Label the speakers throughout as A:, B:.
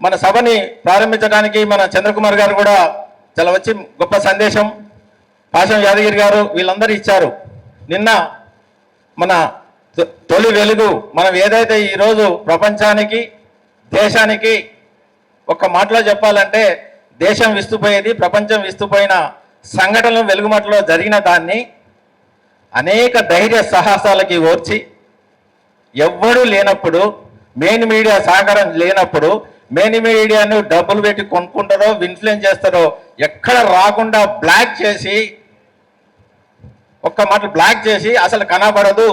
A: మన సభని ప్రారంభించడానికి మన చంద్రకుమార్ గారు కూడా చాలా వచ్చి గొప్ప సందేశం, పాశం యాదగిరి గారు వీళ్ళందరూ ఇచ్చారు. నిన్న మన తొలి వెలుగు మనం ఏదైతే ఈరోజు ప్రపంచానికి దేశానికి ఒక్క మాటలో చెప్పాలంటే దేశం విస్తుపోయేది, ప్రపంచం విస్తుపోయిన సంఘటనలు వెలుగుమట్లో జరిగిన దాన్ని అనేక ధైర్య సాహసాలకి ఓర్చి ఎవ్వరూ లేనప్పుడు, మెయిన్ మీడియా సహకారం లేనప్పుడు, మెయిన్ మీడియాను డబ్బులు పెట్టి కొనుక్కుంటారో ఇన్ఫ్లుయెన్స్ చేస్తారో ఎక్కడ రాకుండా బ్లాక్ చేసి, ఒక్క మాట బ్లాక్ చేసి అసలు కనబడదు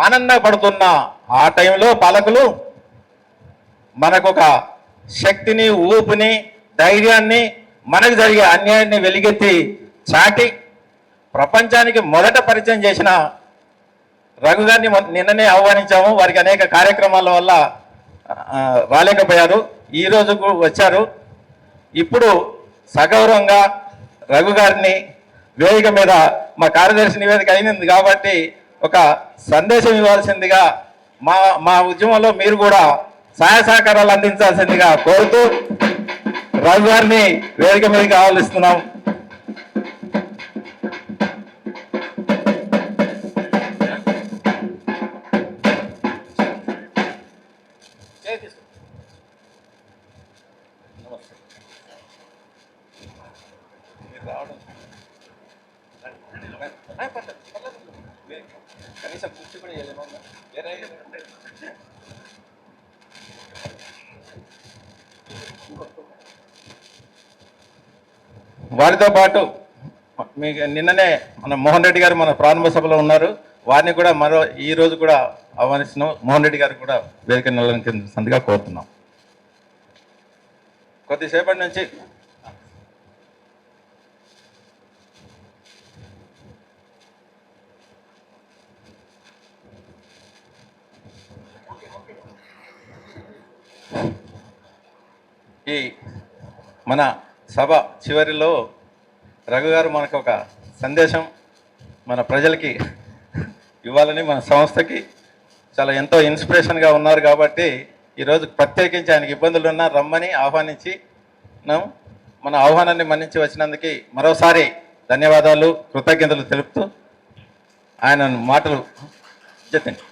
A: ఆనందపడుతున్న ఆ టైంలో పాలకులు మనకొక శక్తిని, ఊపుని, ధైర్యాన్ని, మనకు జరిగే అన్యాయాన్ని వెలిగెత్తి చాటి ప్రపంచానికి మొదట పరిచయం చేసిన రఘు గారిని నిన్ననే ఆహ్వానించాము. వారికి అనేక కార్యక్రమాల వల్ల రాలేకపోయారు, ఈరోజు వచ్చారు. ఇప్పుడు సగౌరవంగా రఘు గారిని వేదిక మీద మా కార్యదర్శి నివేదిక అయినది కాబట్టి ఒక సందేశం ఇవ్వాల్సిందిగా మా ఉద్యమంలో మీరు కూడా సహాయ సహకారాలు అందించాల్సిందిగా కోరుతూ రఘు గారిని వేదిక మీదకి ఆహ్వానిస్తున్నాం. కనీసం కుర్చీ కూడా వేయలేమో. వారితో పాటు మీకు నిన్ననే మన మోహన్ రెడ్డి గారు మన ప్రారంభ సభలో ఉన్నారు, వారిని కూడా ఈ రోజు కూడా ఆహ్వానిస్తున్నాం. మోహన్ రెడ్డి గారు కూడా వేదిక నిలవలసిందిగా కోరుతున్నాం. కొద్దిసేపటి నుంచి ఈ మన సభ చివరిలో రఘు గారు మనకు ఒక సందేశం మన ప్రజలకి ఇవ్వాలని, మన సంస్థకి చాలా ఎంతో ఇన్స్పిరేషన్గా ఉన్నారు కాబట్టి ఈరోజు ప్రత్యేకించి ఆయనకి ఇబ్బందులు ఉన్నా రమ్మని ఆహ్వానించి మన ఆహ్వానాన్ని మన్నించి వచ్చినందుకు మరోసారి ధన్యవాదాలు, కృతజ్ఞతలు తెలుపుతూ ఆయన మాటలు చెప్పండి.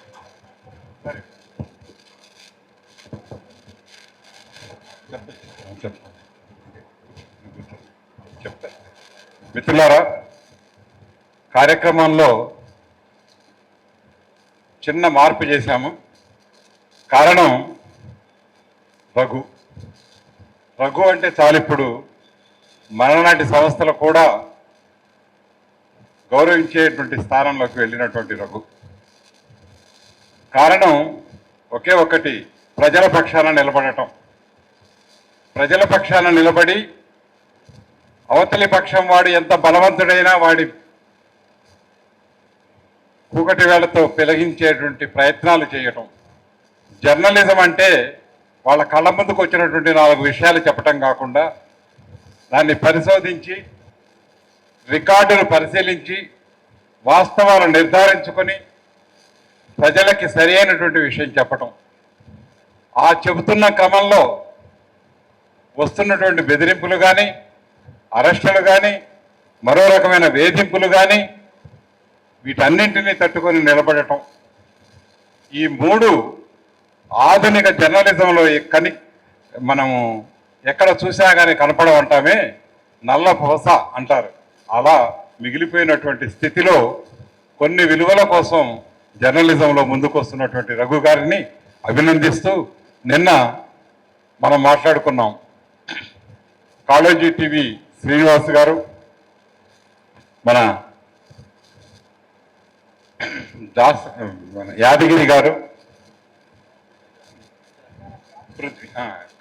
B: మిత్రులారా, కార్యక్రమంలో చిన్న మార్పు చేశాము. కారణం రఘు అంటే చాలు, ఇప్పుడు మనలాంటి సంస్థలు కూడా గౌరవించేటువంటి స్థానంలోకి వెళ్ళినటువంటి రఘు. కారణం ఒకే ఒక్కటి, ప్రజల పక్షాన నిలబడటం. ప్రజల పక్షాన నిలబడి అవతలి పక్షం వాడు ఎంత బలవంతుడైనా వాడి కూకటి వేళతో పెలగించేటువంటి ప్రయత్నాలు చేయటం. జర్నలిజం అంటే వాళ్ళ కళ్ళ ముందుకు వచ్చినటువంటి 4 విషయాలు చెప్పటం కాకుండా దాన్ని పరిశోధించి, రికార్డును పరిశీలించి, వాస్తవాలు నిర్ధారించుకొని ప్రజలకి సరి అయినటువంటి విషయం చెప్పటం. ఆ చెబుతున్న క్రమంలో వస్తున్నటువంటి బెదిరింపులు కానీ, అరెస్టులు కానీ, మరో రకమైన వేధింపులు కానీ, వీటన్నింటినీ తట్టుకొని నిలబడటం. ఈ 3 ఆధునిక జర్నలిజంలో మనము ఎక్కడ చూసినా కానీ కనపడమంటామే, నల్ల పూస అంటారు. అలా మిగిలిపోయినటువంటి స్థితిలో కొన్ని విలువల కోసం జర్నలిజంలో ముందుకు వస్తున్నటువంటి రఘు గారిని అభినందిస్తూ, నిన్న మనం మాట్లాడుకున్నాం, కాళోజీ టీవీ శ్రీనివాస్ గారు, మన యాదగిరి గారు,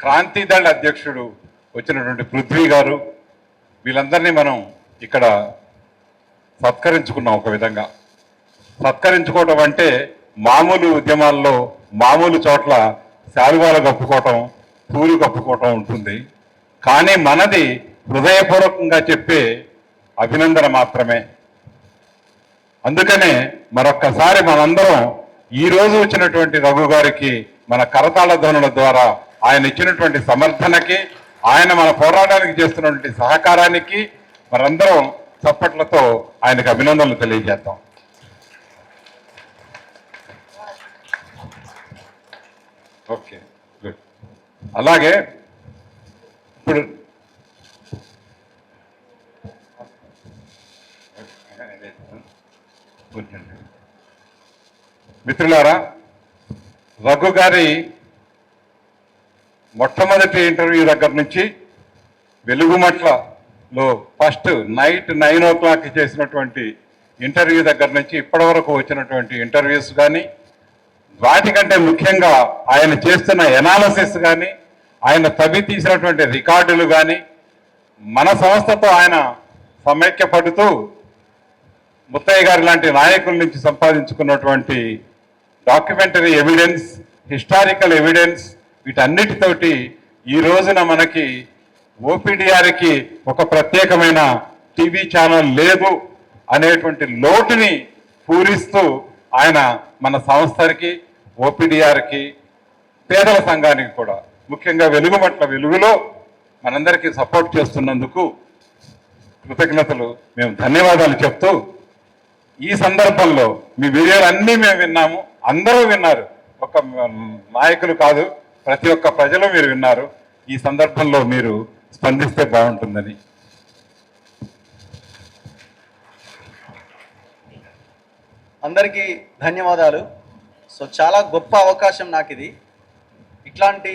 B: క్రాంతిదళ అధ్యక్షుడు వచ్చినటువంటి పృథ్వీ గారు, వీళ్ళందరినీ మనం ఇక్కడ సత్కరించుకున్నాం. ఒక విధంగా సత్కరించుకోవటం అంటే మామూలు ఉద్యమాల్లో మామూలు చోట్ల శాలువాలు కప్పుకోవటం, పూలు కప్పుకోవటం ఉంటుంది. కానీ మనది హృదయపూర్వకంగా చెప్పే అభినందన మాత్రమే. అందుకనే మరొక్కసారి మనందరం ఈరోజు వచ్చినటువంటి రఘు గారికి మన కరతాళ ధ్వనుల ద్వారా ఆయన ఇచ్చినటువంటి సమర్థనకి, ఆయన మన పోరాటానికి చేస్తున్నటువంటి సహకారానికి మనందరం చప్పట్లతో ఆయనకు అభినందనలు తెలియజేద్దాం. Okay, good. అలాగే ఇప్పుడు మిత్రులారా, రఘు గారి మొట్టమొదటి ఇంటర్వ్యూ దగ్గర నుంచి వెలుగుమట్లలో ఫస్ట్ నైట్ 9 o'clock చేసినటువంటి ఇంటర్వ్యూ దగ్గర నుంచి ఇప్పటి వరకు వచ్చినటువంటి ఇంటర్వ్యూస్ కానీ, వాటికంటే ముఖ్యంగా ఆయన చేస్తున్న ఎనాలసిస్ కానీ, ఆయన తవ్వి తీసినటువంటి రికార్డులు కానీ, మన సంస్థతో ఆయన సమైక్యపడుతూ ముత్తయ్య గారి లాంటి నాయకుల నుంచి సంపాదించుకున్నటువంటి డాక్యుమెంటరీ ఎవిడెన్స్, హిస్టారికల్ ఎవిడెన్స్, వీటన్నిటితోటి ఈ రోజున మనకి ఓపీడీఆర్కి ఒక ప్రత్యేకమైన టీవీ ఛానల్ లేదు అనేటువంటి లోటుని పూరిస్తూ ఆయన మన సంస్థకి, ఓపీడీఆర్కి, పేదల సంఘానికి కూడా, ముఖ్యంగా వెలుగులో మనందరికీ సపోర్ట్ చేస్తున్నందుకు కృతజ్ఞతలు, మేము ధన్యవాదాలు చెప్తూ, ఈ సందర్భంలో మీ వీడియోలు అన్నీ మేము విన్నాము, అందరూ విన్నారు, ఒక నాయకులు కాదు, ప్రతి ఒక్క ప్రజలు మీరు విన్నారు. ఈ సందర్భంలో మీరు స్పందిస్తే బాగుంటుందని.
C: అందరికీ ధన్యవాదాలు. సో చాలా గొప్ప అవకాశం నాకు ఇది. ఇట్లాంటి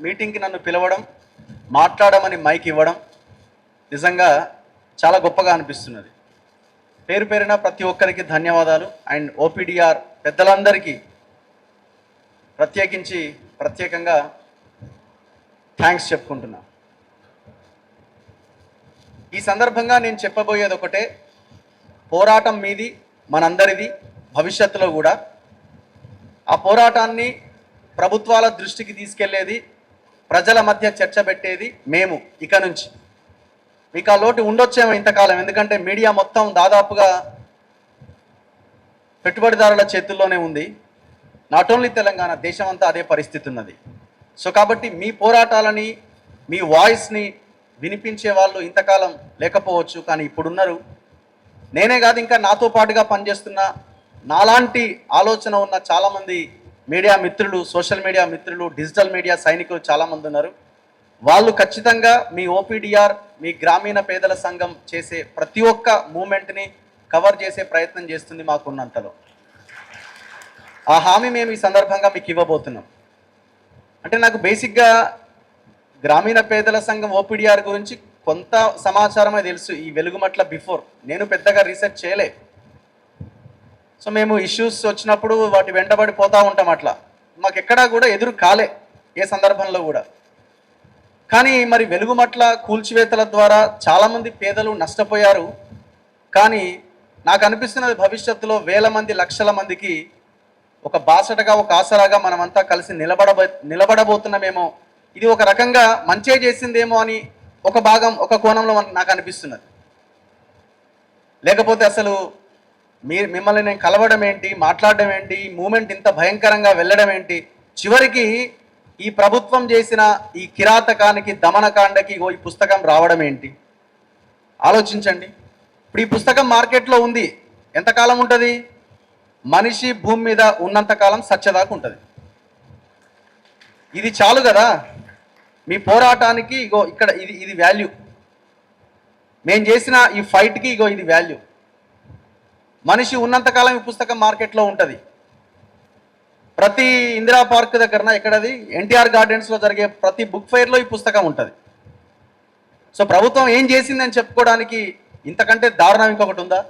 C: మీటింగ్కి నన్ను పిలవడం, మాట్లాడమని మైక్ ఇవ్వడం నిజంగా చాలా గొప్పగా అనిపిస్తున్నది. పేరు పేరున ప్రతి ఒక్కరికి ధన్యవాదాలు. అండ్ ఓపీడీఆర్ పెద్దలందరికీ ప్రత్యేకంగా థ్యాంక్స్ చెప్పుకుంటున్నా. ఈ సందర్భంగా నేను చెప్పబోయేది ఒకటే, పోరాటం మీది, మనందరిది. భవిష్యత్తులో కూడా ఆ పోరాటాన్ని ప్రభుత్వాల దృష్టికి తీసుకెళ్లేది, ప్రజల మధ్య చర్చ పెట్టేది మేము. ఇక నుంచి మీకు ఆ లోటు ఉండొచ్చేమో ఇంతకాలం, ఎందుకంటే మీడియా మొత్తం దాదాపుగా పెట్టుబడిదారుల చేతుల్లోనే ఉంది. నాట్ ఓన్లీ తెలంగాణ, దేశం అంతా అదే పరిస్థితి ఉన్నది. సో కాబట్టి మీ పోరాటాలని, మీ వాయిస్ని వినిపించే వాళ్ళు ఇంతకాలం లేకపోవచ్చు, కానీ ఇప్పుడున్నారు. నేనే కాదు, ఇంకా నాతో పాటుగా పనిచేస్తున్న నాలాంటి ఆలోచన ఉన్న చాలామంది మీడియా మిత్రులు, సోషల్ మీడియా మిత్రులు, డిజిటల్ మీడియా సైనికులు చాలామంది ఉన్నారు. వాళ్ళు ఖచ్చితంగా మీ ఓపీడీఆర్, మీ గ్రామీణ పేదల సంఘం చేసే ప్రతి ఒక్క మూమెంట్ని కవర్ చేసే ప్రయత్నం చేస్తుంది మాకున్నంతలో. ఆ హామీ మేము ఈ సందర్భంగా మీకు ఇవ్వబోతున్నాం. అంటే నాకు బేసిక్గా గ్రామీణ పేదల సంఘం ఓపీడీఆర్ గురించి కొంత సమాచారమే తెలుసు. ఈ వెలుగుమట్ల బిఫోర్ నేను పెద్దగా రీసెర్చ్ చేయలే. సో మేము ఇష్యూస్ వచ్చినప్పుడు వాటి వెంటబడి పోతూ ఉంటాం. అట్లా మాకు ఎక్కడా కూడా ఎదురు కాలే ఏ సందర్భంలో కూడా. కానీ మరి వెలుగుమట్ల కూల్చివేతల ద్వారా చాలామంది పేదలు నష్టపోయారు. కానీ నాకు అనిపిస్తున్నది భవిష్యత్తులో వేల మంది, లక్షల మందికి ఒక బాసటగా, ఒక ఆసరాగా మనమంతా కలిసి నిలబడబోతున్నామేమో. ఇది ఒక రకంగా మంచే చేసిందేమో అని ఒక భాగం, ఒక కోణంలో నాకు అనిపిస్తున్నది. లేకపోతే అసలు మిమ్మల్ని నేను కలవడం ఏంటి, మాట్లాడడం ఏంటి, ఈ మూమెంట్ ఇంత భయంకరంగా వెళ్ళడం ఏంటి, చివరికి ఈ ప్రభుత్వం చేసిన ఈ కిరాతకానికి, దమనకాండకి ఈ పుస్తకం రావడం ఏంటి ఆలోచించండి. ఇప్పుడు ఈ పుస్తకం మార్కెట్లో ఉంది, ఎంతకాలం ఉంటుంది? మనిషి భూమి మీద ఉన్నంతకాలం సత్యదాకా ఉంటుంది. ఇది చాలు కదా మీ పోరాటానికి. ఇగో ఇక్కడ ఇది వాల్యూ. మేము చేసిన ఈ ఫైట్కి ఇగో ఇది వాల్యూ. మనిషి ఉన్నంతకాలం ఈ పుస్తకం మార్కెట్లో ఉంటుంది. ప్రతి ఇందిరా పార్క్ దగ్గరన, ఎక్కడది, ఎన్టీఆర్ గార్డెన్స్లో జరిగే ప్రతి బుక్ ఫెయిర్లో ఈ పుస్తకం ఉంటుంది. సో ప్రభుత్వం ఏం చేసిందని చెప్పుకోవడానికి ఇంతకంటే దారుణం ఇంకొకటి ఉందా?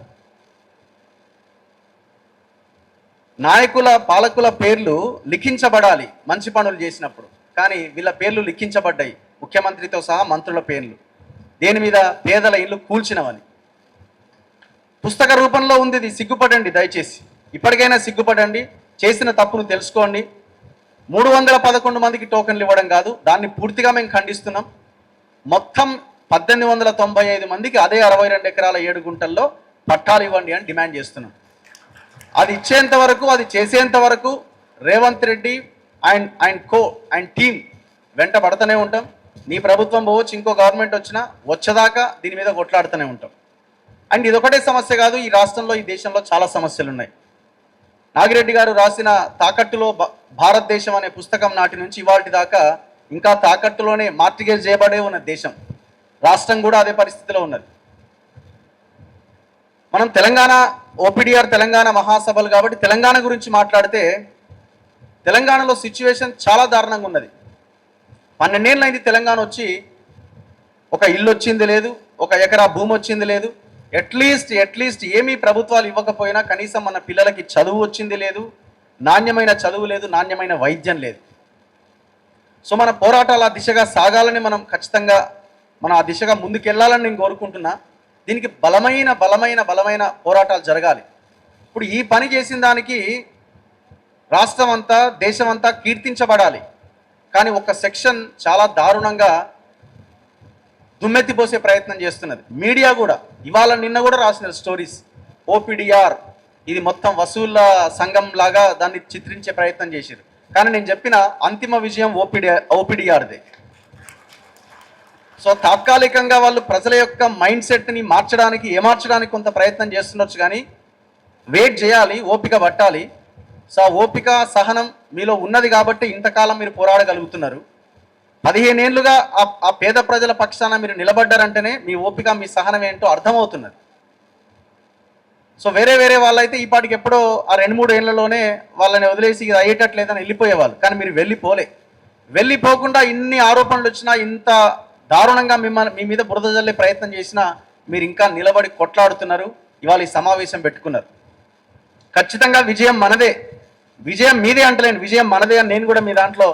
C: నాయకుల, పాలకుల పేర్లు లిఖించబడాలి మంచి పనులు చేసినప్పుడు, కానీ వీళ్ళ పేర్లు లిఖించబడ్డాయి, ముఖ్యమంత్రితో సహా మంత్రుల పేర్లు. దేని మీద? పేదల ఇల్లు కూల్చినవని. పుస్తక రూపంలో ఉంది ఇది. సిగ్గుపడండి దయచేసి, ఇప్పటికైనా సిగ్గుపడండి, చేసిన తప్పును తెలుసుకోండి. 311 మందికి టోకెన్లు ఇవ్వడం కాదు, దాన్ని పూర్తిగా మేము ఖండిస్తున్నాం. మొత్తం 1895 మందికి అదే 62 ఎకరాల 7 గుంటల్లో పట్టాలు ఇవ్వండి అని డిమాండ్ చేస్తున్నాం. అది ఇచ్చేంత వరకు, అది చేసేంత వరకు రేవంత్ రెడ్డి, ఆయన టీం వెంట పడుతూనే ఉంటాం. నీ ప్రభుత్వం పోవచ్చు, ఇంకో గవర్నమెంట్ వచ్చినా వచ్చేదాకా దీని మీద కొట్లాడుతూనే ఉంటాం. అండ్ ఇదొకటే సమస్య కాదు, ఈ రాష్ట్రంలో ఈ దేశంలో చాలా సమస్యలు ఉన్నాయి. నాగిరెడ్డి గారు రాసిన తాకట్టులో భారతదేశం అనే పుస్తకం నాటి నుంచి ఇవాళ దాకా ఇంకా తాకట్టులోనే మార్టిగేజ్ చేయబడే ఉన్న దేశం. రాష్ట్రం కూడా అదే పరిస్థితిలో ఉన్నది. మనం తెలంగాణ ఓపీడీఆర్ తెలంగాణ మహాసభలు కాబట్టి తెలంగాణ గురించి మాట్లాడితే తెలంగాణలో సిచ్యువేషన్ చాలా దారుణంగా ఉన్నది. 12 ఏళ్ళు అయింది తెలంగాణ వచ్చి, ఒక ఇల్లు వచ్చింది లేదు, ఒక ఎకరా భూమి వచ్చింది లేదు. అట్లీస్ట్ ఏమీ ప్రభుత్వాలు ఇవ్వకపోయినా కనీసం మన పిల్లలకి చదువు వచ్చింది లేదు, నాణ్యమైన చదువు లేదు, నాణ్యమైన వైద్యం లేదు. సో మన పోరాటాలు ఆ దిశగా సాగాలని మనం ఖచ్చితంగా ఆ దిశగా ముందుకెళ్లాలని నేను కోరుకుంటున్నా. దీనికి బలమైన పోరాటాలు జరగాలి. ఇప్పుడు ఈ పని చేసిన దానికి రాష్ట్రం అంతా దేశం అంతా కీర్తించబడాలి. కానీ ఒక సెక్షన్ చాలా దారుణంగా దుమ్మెత్తిపోసే ప్రయత్నం చేస్తున్నది. మీడియా కూడా ఇవాళ నిన్న కూడా రాసిన స్టోరీస్, ఓపీడీఆర్ ఇది మొత్తం వసూళ్ల సంఘం లాగా దాన్ని చిత్రించే ప్రయత్నం చేశారు. కానీ నేను చెప్పిన అంతిమ విజయం ఓపీడీఆర్దే. సో తాత్కాలికంగా వాళ్ళు ప్రజల యొక్క మైండ్ సెట్ని మార్చడానికి కొంత ప్రయత్నం చేస్తుండొచ్చు, కానీ వెయిట్ చేయాలి, ఓపిక పట్టాలి. సో ఆ ఓపిక సహనం మీలో ఉన్నది కాబట్టి ఇంతకాలం మీరు పోరాడగలుగుతున్నారు. 15 ఏళ్ళుగా ఆ పేద ప్రజల పక్షాన మీరు నిలబడ్డారంటేనే మీ ఓపిక మీ సహనం ఏంటో అర్థమవుతున్నది. సో వేరే వాళ్ళైతే ఈ పాటికి ఎప్పుడో ఆ 2-3 ఏళ్లలోనే వాళ్ళని వదిలేసి ఇది అయ్యేటట్లేదని వెళ్ళిపోయేవాళ్ళు. కానీ మీరు వెళ్ళిపోకుండా ఇన్ని ఆరోపణలు వచ్చినా, ఇంత దారుణంగా మీ మీద బురద జల్లే ప్రయత్నం చేసినా మీరు ఇంకా నిలబడి కొట్లాడుతున్నారు. ఇవాళ ఈ సమావేశం పెట్టుకున్నారు. ఖచ్చితంగా విజయం మనదే. విజయం మీదే అంటలేను, విజయం మనదే అని నేను కూడా మీ దాంట్లో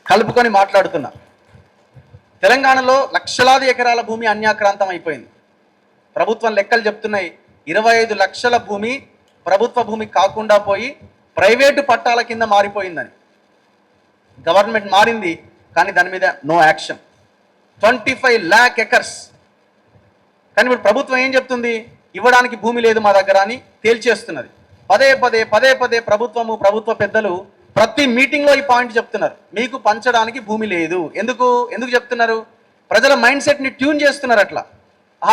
C: కలుపుకొని మాట్లాడుతున్నా. తెలంగాణలో లక్షలాది ఎకరాల భూమి అన్యాక్రాంతం అయిపోయింది. ప్రభుత్వం లెక్కలు చెప్తున్నాయి, 25 లక్షల భూమి ప్రభుత్వ భూమి కాకుండా పోయి ప్రైవేటు పట్టాల కింద మారిపోయిందని. గవర్నమెంట్ మారింది కానీ దాని మీద నో యాక్షన్. 25 lakh acres. కానీ ఇప్పుడు ప్రభుత్వం ఏం చెప్తుంది, ఇవ్వడానికి భూమి లేదు మా దగ్గర అని తేల్చేస్తున్నది. పదే ప్రభుత్వ పెద్దలు ప్రతి మీటింగ్లో ఈ పాయింట్ చెప్తున్నారు, మీకు పంచడానికి భూమి లేదు. ఎందుకు చెప్తున్నారు? ప్రజల మైండ్ సెట్ని ట్యూన్ చేస్తున్నారు అట్లా.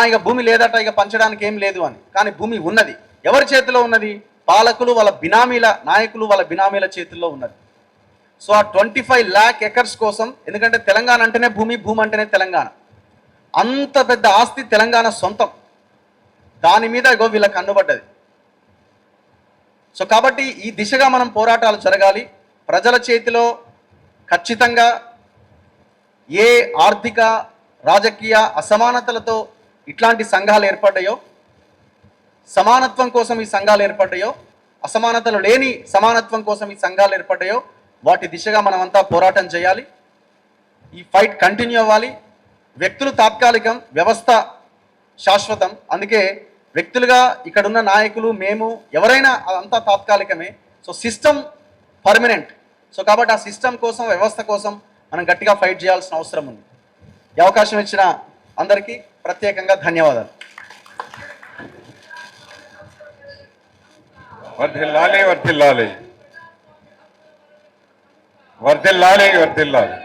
C: ఇక భూమి లేదట, ఇక పంచడానికి ఏం లేదు అని. కానీ భూమి ఉన్నది. ఎవరి చేతిలో ఉన్నది? పాలకులు వాళ్ళ బినామీల నాయకులు వాళ్ళ బినామీల చేతుల్లో ఉన్నది. సో ఆ 25 lakh acres కోసం, ఎందుకంటే తెలంగాణ అంటేనే భూమి అంటేనే తెలంగాణ, అంత పెద్ద ఆస్తి తెలంగాణ సొంతం. దాని మీద ఇగో వీళ్ళ కన్నుబడ్డది. సో కాబట్టి ఈ దిశగా మనం పోరాటాలు జరగాలి. ప్రజల చేతిలో ఖచ్చితంగా ఏ ఆర్థిక రాజకీయ అసమానతలతో ఇట్లాంటి సంఘాలు ఏర్పడ్డాయో, సమానత్వం కోసం ఈ సంఘాలు ఏర్పడ్డాయో, అసమానతలు లేని సమానత్వం కోసం ఈ సంఘాలు ఏర్పడ్డాయో, వాటి దిశగా మనమంతా పోరాటం చేయాలి. ఈ ఫైట్ కంటిన్యూ అవ్వాలి. వ్యక్తులు తాత్కాలికం, వ్యవస్థ శాశ్వతం. అందుకే వ్యక్తులుగా ఇక్కడున్న నాయకులు, మేము ఎవరైనా అదంతా తాత్కాలికమే. So system permanent. సో కాబట్టి ఆ సిస్టమ్ కోసం, వ్యవస్థ కోసం మనం గట్టిగా ఫైట్ చేయాల్సిన అవసరం ఉంది. ఈ అవకాశం ఇచ్చిన అందరికీ ప్రత్యేకంగా ధన్యవాదాలు.
B: వర్ధిల్లాలి వర్ధిల్లాలి వర్ధిల్లాలి వర్ధిల్లాలి.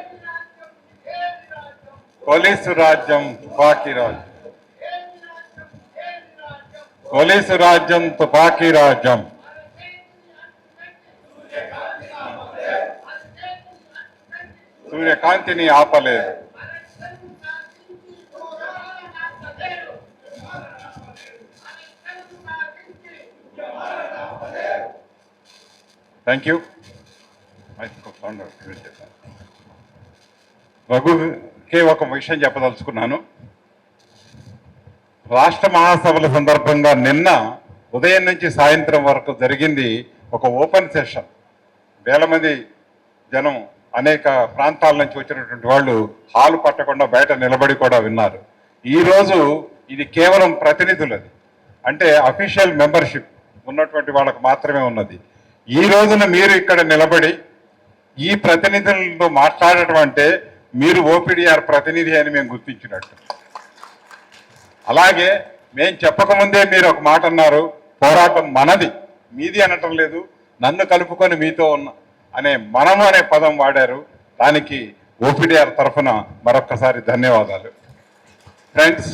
B: పోలీసు రాజ్యం తుపాకీ రాజ్యం, పోలీసు రాజ్యం తుపాకీ రాజ్యం. సూర్యకాంతిని ఆపలేదు. Thank you. రఘుకే ఒక విషయం చెప్పదలుచుకున్నాను. రాష్ట్ర మహాసభల సందర్భంగా నిన్న ఉదయం నుంచి సాయంత్రం వరకు జరిగింది ఒక ఓపెన్ సెషన్. వేల మంది జనం అనేక ప్రాంతాల నుంచి వచ్చినటువంటి వాళ్ళు హాలు పట్టకుండా బయట నిలబడి కూడా విన్నారు. ఈరోజు ఇది కేవలం ప్రతినిధులది, అంటే అఫీషియల్ మెంబర్షిప్ ఉన్నటువంటి వాళ్ళకు మాత్రమే ఉన్నది. ఈ రోజున మీరు ఇక్కడ నిలబడి ఈ ప్రతినిధులతో మాట్లాడటం అంటే మీరు ఓపీడీఆర్ ప్రతినిధి అని మేము గుర్తించినట్టు. అలాగే మేము చెప్పకముందే మీరు ఒక మాట అన్నారు, పోరాటం మనది, మీది అనటం లేదు, నన్ను కలుపుకొని మీతో అనే మనము అనే పదం వాడారు. దానికి ఓపీడీఆర్ తరఫున మరొక్కసారి ధన్యవాదాలు. ఫ్రెండ్స్,